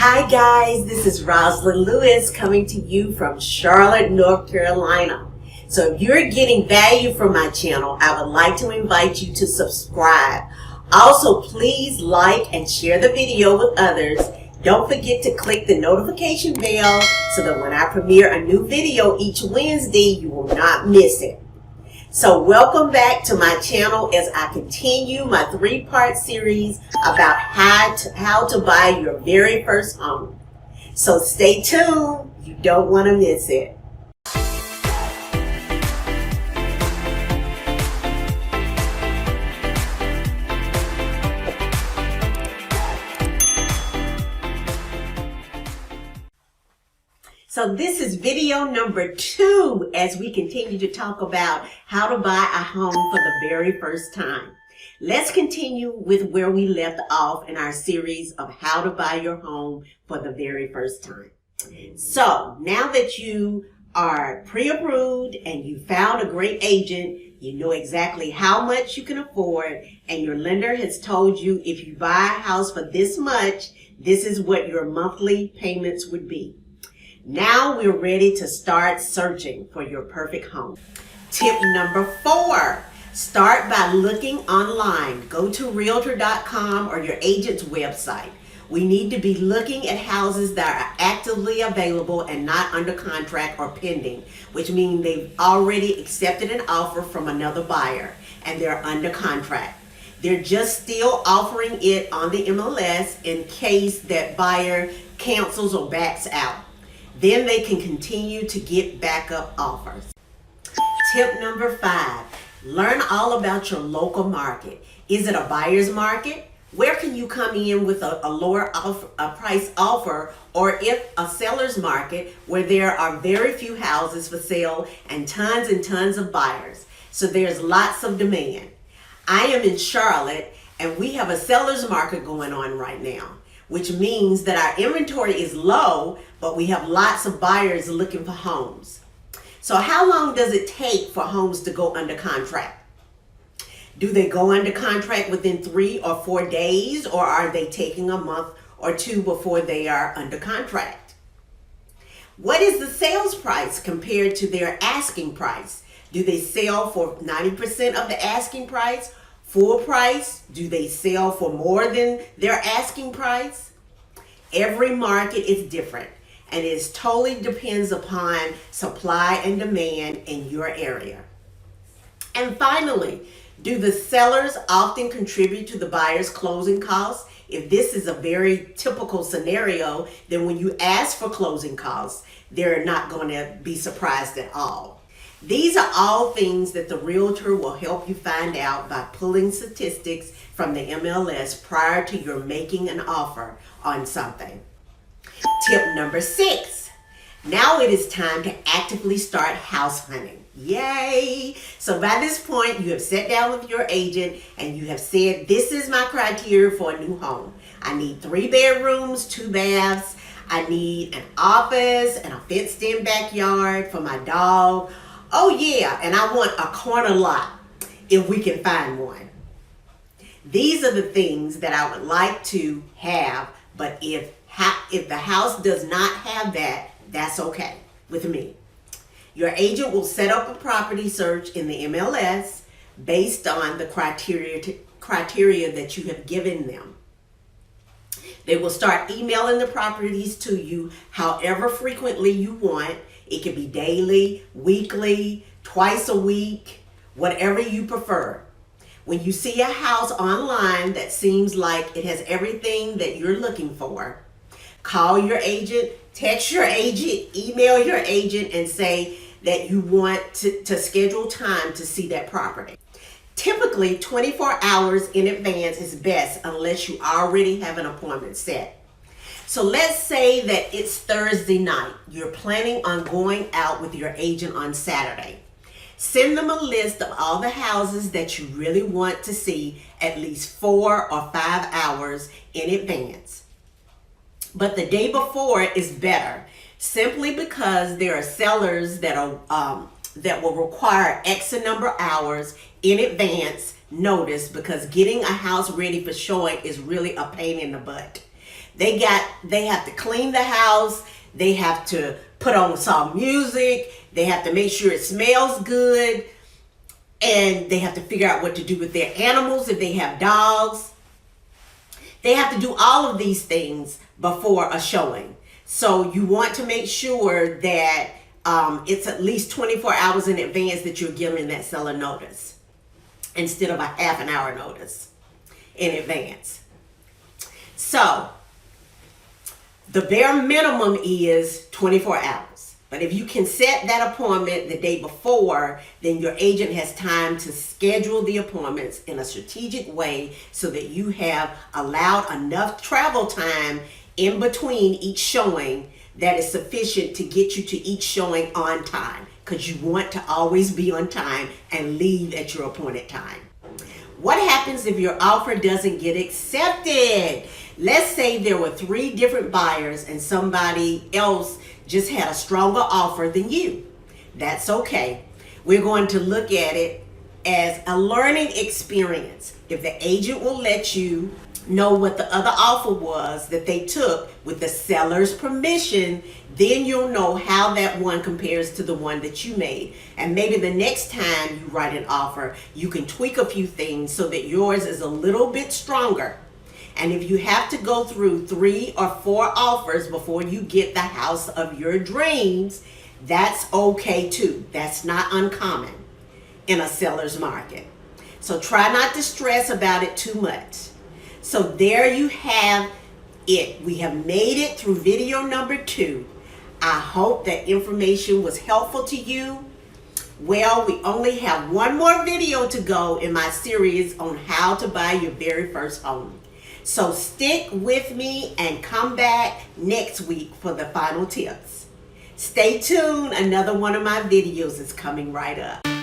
Hi guys, this is Rosalind Lewis coming to you from Charlotte, North Carolina. So if you're getting value from my channel, I would like to invite you to subscribe. Also, please like and share the video with others. Don't forget to click the notification bell so that when I premiere a new video each Wednesday, you will not miss it. So welcome back to my channel as I continue my 3-part series about how to buy your very first home. So stay tuned, you don't want to miss it. So this is video number 2 as we continue to talk about how to buy a home for the very first time. Let's continue with where we left off in our series of how to buy your home for the very first time. So now that you are pre-approved and you found a great agent, you know exactly how much you can afford, and your lender has told you if you buy a house for this much, this is what your monthly payments would be. Now we're ready to start searching for your perfect home. Tip number 4, start by looking online. Go to Realtor.com or your agent's website. We need to be looking at houses that are actively available and not under contract or pending, which means they've already accepted an offer from another buyer and they're under contract. They're just still offering it on the MLS in case that buyer cancels or backs out. Then they can continue to get backup offers. Tip number 5, learn all about your local market. Is it a buyer's market? Where can you come in with a lower price offer, or if a seller's market where there are very few houses for sale and tons of buyers. So there's lots of demand. I am in Charlotte and we have a seller's market going on right now, which means that our inventory is low, but we have lots of buyers looking for homes. So how long does it take for homes to go under contract? Do they go under contract within 3 or 4 days, or are they taking a month or 2 before they are under contract? What is the sales price compared to their asking price? Do they sell for 90% of the asking price? Full price? Do they sell for more than their asking price? Every market is different, and it totally depends upon supply and demand in your area. And finally, do the sellers often contribute to the buyer's closing costs? If this is a very typical scenario, then when you ask for closing costs, they're not going to be surprised at all. These are all things that the realtor will help you find out by pulling statistics from the MLS prior to your making an offer on something. Tip number 6, now it is time to actively start house hunting. Yay! So by this point, you have sat down with your agent and you have said, this is my criteria for a new home. I need 3 bedrooms, 2 baths. I need an office and a fenced-in backyard for my dog. Oh yeah, and I want a corner lot if we can find one. These are the things that I would like to have, but if the house does not have that, that's okay with me. Your agent will set up a property search in the MLS based on the criteria that you have given them. They will start emailing the properties to you however frequently you want. It can be daily, weekly, twice a week, whatever you prefer. When you see a house online that seems like it has everything that you're looking for, call your agent, text your agent, email your agent, and say that you want to schedule time to see that property. Typically, 24 hours in advance is best unless you already have an appointment set. So let's say that it's Thursday night. You're planning on going out with your agent on Saturday. Send them a list of all the houses that you really want to see at least 4 or 5 hours in advance. But the day before is better, simply because there are sellers that will require X number of hours in advance notice, because getting a house ready for showing is really a pain in the butt. They have to clean the house. They have to put on some music. They have to make sure it smells good. And they have to figure out what to do with their animals if they have dogs. They have to do all of these things before a showing. So you want to make sure that it's at least 24 hours in advance that you're giving that seller notice instead of a half an hour notice in advance. So the bare minimum is 24 hours. But if you can set that appointment the day before, then your agent has time to schedule the appointments in a strategic way so that you have allowed enough travel time in between each showing that is sufficient to get you to each showing on time, because you want to always be on time and leave at your appointed time. What happens if your offer doesn't get accepted? Let's say there were 3 different buyers and somebody else just had a stronger offer than you. That's okay. We're going to look at it as a learning experience. If the agent will let you know what the other offer was that they took with the seller's permission, then you'll know how that one compares to the one that you made. And maybe the next time you write an offer, you can tweak a few things so that yours is a little bit stronger. And if you have to go through 3 or 4 offers before you get the house of your dreams, that's okay too. That's not uncommon in a seller's market. So try not to stress about it too much. So there you have it. We have made it through video number 2. I hope that information was helpful to you. Well, we only have one more video to go in my series on how to buy your very first home. So stick with me and come back next week for the final tips. Stay tuned. Another one of my videos is coming right up.